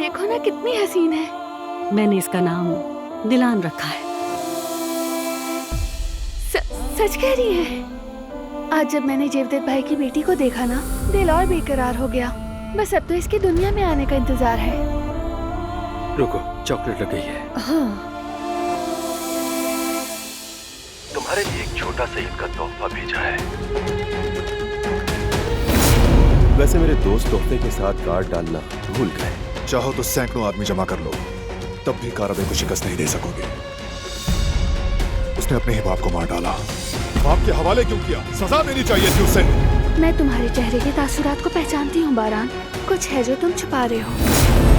देखो ना कितनी हसीन है। मैंने इसका नाम दिलान रखा है। सच कह रही है? आज जब मैंने जेवदत भाई की बेटी को देखा ना, दिल और बेकरार हो गया। बस अब तो इसकी दुनिया में आने का इंतजार है। रुको, चॉकलेट लग गई है। हाँ। तुम्हारे लिए एक छोटा सा ईद का तोहफा भेजा है। वैसे मेरे दोस्त तोहफे के साथ कार्ड डालना भूल गए। चाहो तो सैकड़ों आदमी जमा कर लो, तब भी कारबे को शिकस्त नहीं दे सकोगे। उसने अपने ही बाप को मार डाला। बाप के हवाले क्यों किया? सजा देनी चाहिए थी उसे। मैं तुम्हारे चेहरे के तासुरात को पहचानती हूँ बारान। कुछ है जो तुम छुपा रहे हो।